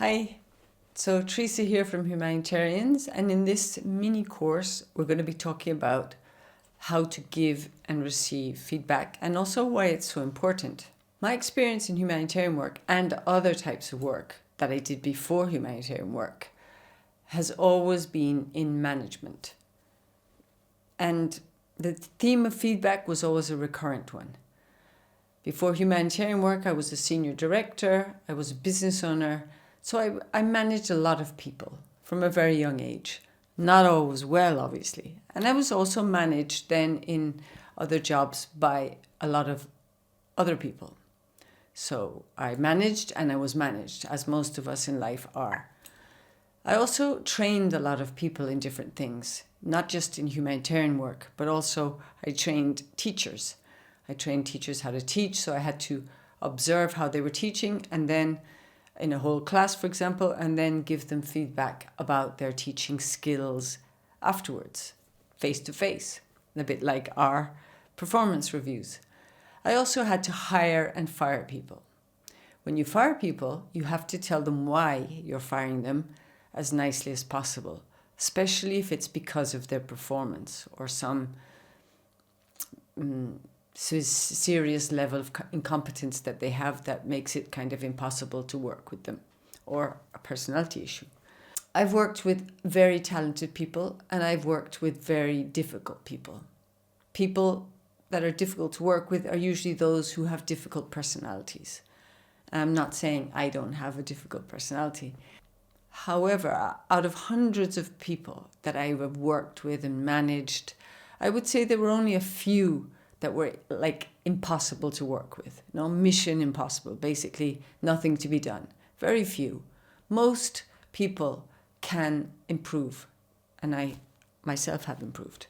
Hi, so Teresa here from Humanitarians, and in this mini course we're going to be talking about how to give and receive feedback and also why it's so important. My experience in humanitarian work and other types of work that I did before humanitarian work has always been in management. And the theme of feedback was always a recurrent one. Before humanitarian work, I was a senior director, I was a business owner, so I managed a lot of people from a very young age. Not always well, obviously. And I was also managed then in other jobs by a lot of other people. So I managed and I was managed, as most of us in life are. I also trained a lot of people in different things, not just in humanitarian work, but also I trained teachers. I trained teachers how to teach, so I had to observe how they were teaching and then in a whole class, for example, and then give them feedback about their teaching skills afterwards, face to face, a bit like our performance reviews. I also had to hire and fire people. When you fire people, you have to tell them why you're firing them as nicely as possible, especially if it's because of their performance or some serious level of incompetence that they have that makes it kind of impossible to work with them, or a personality issue. I've worked with very talented people and I've worked with very difficult people. People that are difficult to work with are usually those who have difficult personalities. I'm not saying I don't have a difficult personality. However, out of hundreds of people that I have worked with and managed, I would say there were only a few that were like impossible to work with. Mission impossible, basically nothing to be done. Very few. Most people can improve, and I myself have improved.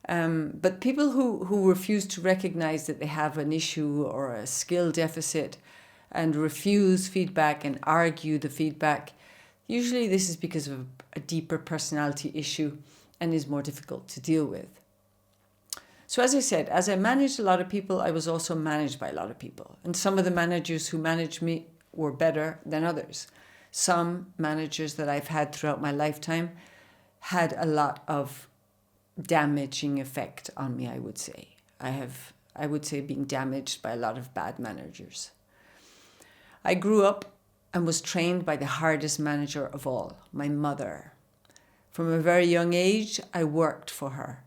But people who refuse to recognize that they have an issue or a skill deficit and refuse feedback and argue the feedback, usually this is because of a deeper personality issue and is more difficult to deal with. So as I said, as I managed a lot of people, I was also managed by a lot of people. And some of the managers who managed me were better than others. Some managers that I've had throughout my lifetime had a lot of damaging effect on me, I would say. I would say being damaged by a lot of bad managers. I grew up and was trained by the hardest manager of all, my mother. From a very young age, I worked for her.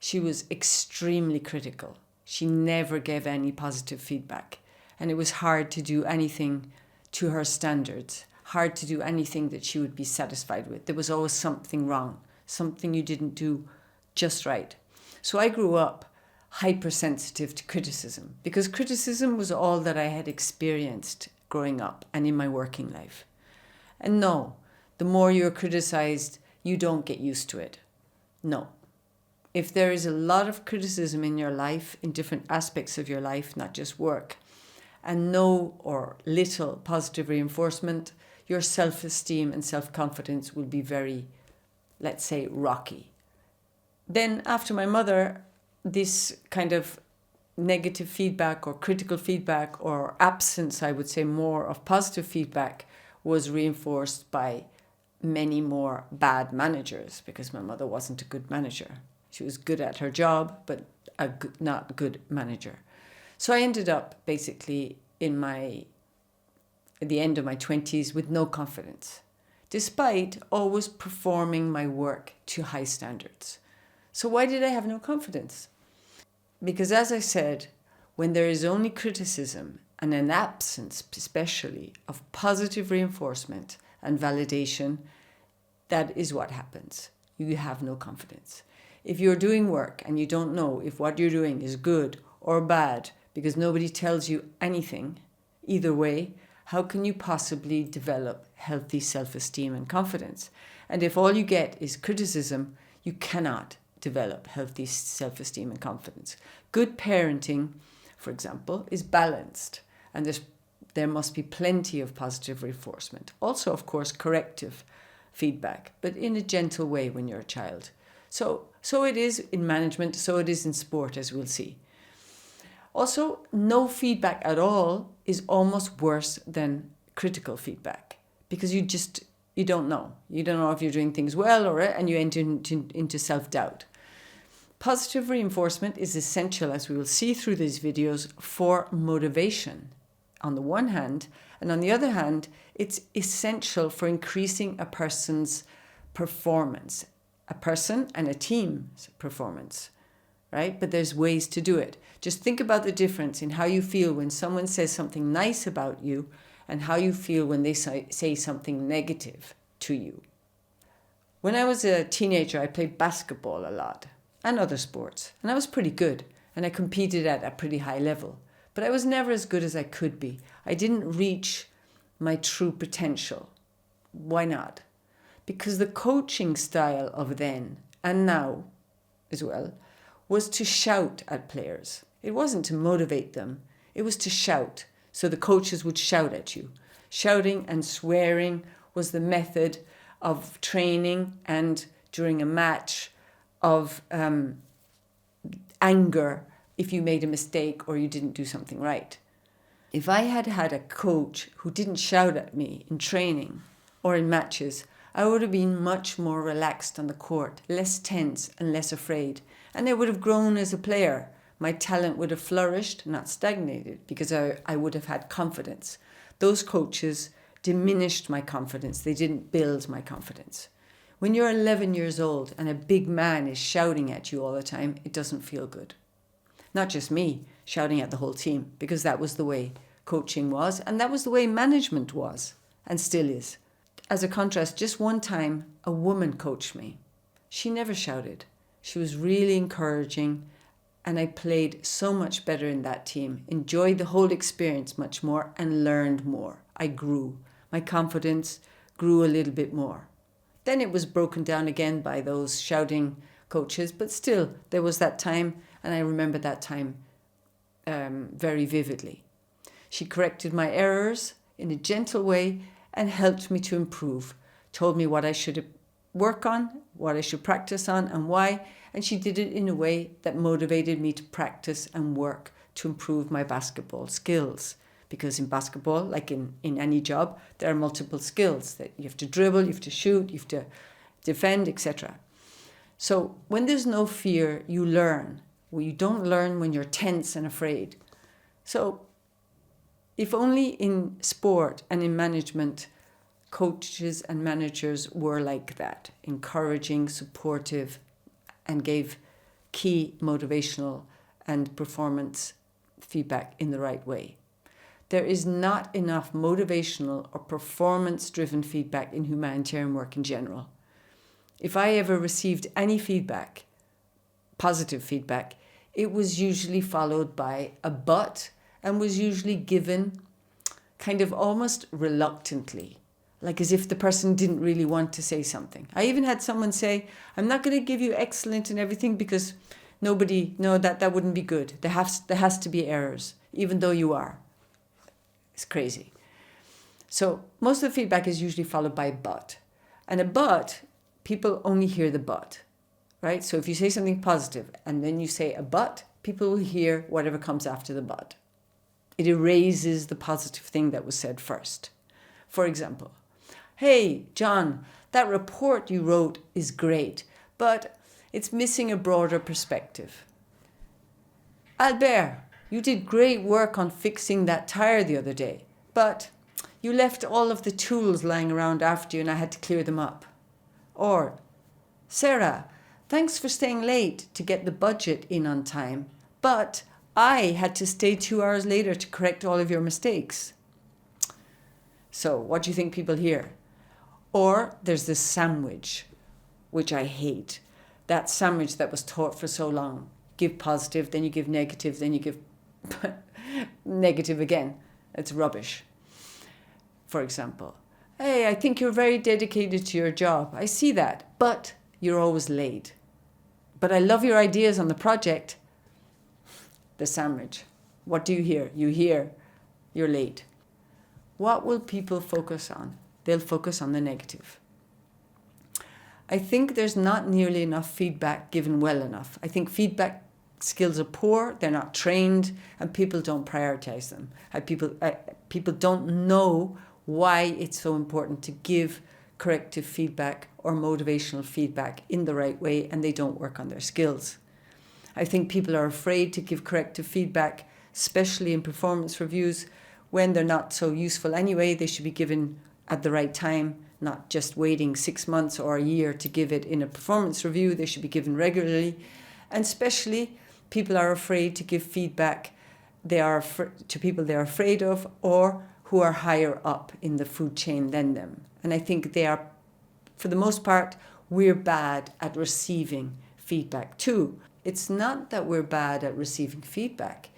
She was extremely critical. She never gave any positive feedback. And it was hard to do anything to her standards, hard to do anything that she would be satisfied with. There was always something wrong, something you didn't do just right. So I grew up hypersensitive to criticism because criticism was all that I had experienced growing up and in my working life. And no, the more you're criticized, you don't get used to it. No. If there is a lot of criticism in your life, in different aspects of your life, not just work, and no or little positive reinforcement, your self-esteem and self-confidence will be very, let's say, rocky. Then after my mother, this kind of negative feedback or critical feedback or absence, I would say more of positive feedback, was reinforced by many more bad managers because my mother wasn't a good manager. She was good at her job, but not a good manager. So I ended up basically at the end of my 20s with no confidence, despite always performing my work to high standards. So why did I have no confidence? Because as I said, when there is only criticism and an absence, especially, of positive reinforcement and validation, that is what happens. You have no confidence. If you're doing work and you don't know if what you're doing is good or bad because nobody tells you anything, either way, how can you possibly develop healthy self-esteem and confidence? And if all you get is criticism, you cannot develop healthy self-esteem and confidence. Good parenting, for example, is balanced, and there must be plenty of positive reinforcement. Also, of course, corrective feedback, but in a gentle way when you're a child. So it is in management, so it is in sport, as we'll see. Also, no feedback at all is almost worse than critical feedback because you don't know. You don't know if you're doing things well and you enter into self-doubt. Positive reinforcement is essential, as we will see through these videos, for motivation on the one hand, and on the other hand, it's essential for increasing a person's performance, a person and a team's performance, right? But there's ways to do it. Just think about the difference in how you feel when someone says something nice about you and how you feel when they say something negative to you. When I was a teenager, I played basketball a lot and other sports, and I was pretty good, and I competed at a pretty high level, but I was never as good as I could be. I didn't reach my true potential. Why not? Because the coaching style of then and now as well was to shout at players. It wasn't to motivate them. It was to shout. So the coaches would shout at you. Shouting and swearing was the method of training, and during a match of anger if you made a mistake or you didn't do something right. If I had had a coach who didn't shout at me in training or in matches, I would have been much more relaxed on the court, less tense and less afraid. And I would have grown as a player. My talent would have flourished, not stagnated, because I would have had confidence. Those coaches diminished my confidence. They didn't build my confidence. When you're 11 years old and a big man is shouting at you all the time, it doesn't feel good. Not just me shouting at the whole team, because that was the way coaching was, and that was the way management was, and still is. As a contrast, just one time, a woman coached me. She never shouted. She was really encouraging, and I played so much better in that team, enjoyed the whole experience much more, and learned more. I grew. My confidence grew a little bit more. Then it was broken down again by those shouting coaches, but still, there was that time, and I remember that time very vividly. She corrected my errors in a gentle way and helped me to improve, told me what I should work on, what I should practice on, and why, and she did it in a way that motivated me to practice and work to improve my basketball skills. Because in basketball, like in any job, there are multiple skills that you have to dribble, you have to shoot, you have to defend, etc. So when there's no fear, you learn. Well, you don't learn when you're tense and afraid. So if only in sport and in management, coaches and managers were like that, encouraging, supportive, and gave key motivational and performance feedback in the right way. There is not enough motivational or performance-driven feedback in humanitarian work in general. If I ever received any feedback, positive feedback, it was usually followed by a but, and was usually given kind of almost reluctantly, like as if the person didn't really want to say something. I even had someone say, I'm not going to give you excellent and everything because that wouldn't be good. There has to be errors, even though you are. It's crazy. So most of the feedback is usually followed by a but. And a but, people only hear the but, right? So if you say something positive and then you say a but, people will hear whatever comes after the but. It erases the positive thing that was said first. For example, hey, John, that report you wrote is great, but it's missing a broader perspective. Albert, you did great work on fixing that tire the other day, but you left all of the tools lying around after you and I had to clear them up. Or, Sarah, thanks for staying late to get the budget in on time, but I had to stay 2 hours later to correct all of your mistakes. So what do you think people hear? Or there's this sandwich, which I hate. That sandwich that was taught for so long. Give positive, then you give negative, then you give negative again. It's rubbish. For example, hey, I think you're very dedicated to your job. I see that, but you're always late. But I love your ideas on the project. The sandwich. What do you hear? You hear you're late. What will people focus on? They'll focus on the negative. I think there's not nearly enough feedback given well enough. I think feedback skills are poor, they're not trained, and people don't prioritize them. People don't know why it's so important to give corrective feedback or motivational feedback in the right way, and they don't work on their skills. I think people are afraid to give corrective feedback, especially in performance reviews, when they're not so useful anyway. They should be given at the right time, not just waiting 6 months or a year to give it in a performance review. They should be given regularly. And especially people are afraid to give feedback to people they're afraid of or who are higher up in the food chain than them. And I think they are, for the most part, we're bad at receiving feedback too. It's not that we're bad at receiving feedback.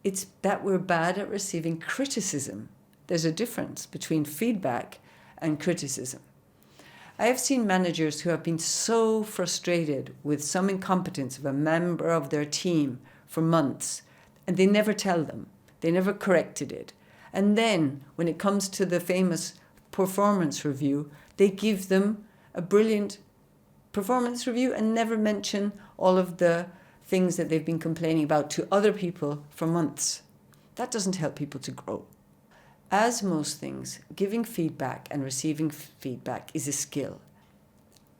It's that we're bad at receiving criticism. There's a difference between feedback and criticism. I have seen managers who have been so frustrated with some incompetence of a member of their team for months, and they never tell them. They never corrected it. And then, when it comes to the famous performance review, they give them a brilliant performance review and never mention all of the things that they've been complaining about to other people for months. That doesn't help people to grow. As most things, giving feedback and receiving feedback is a skill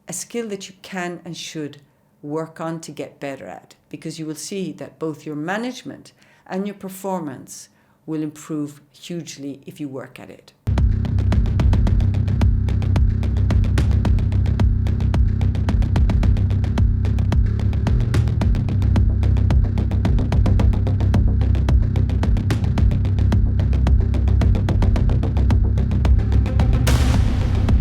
that you can and should work on to get better at, because you will see that both your management and your performance will improve hugely if you work at it.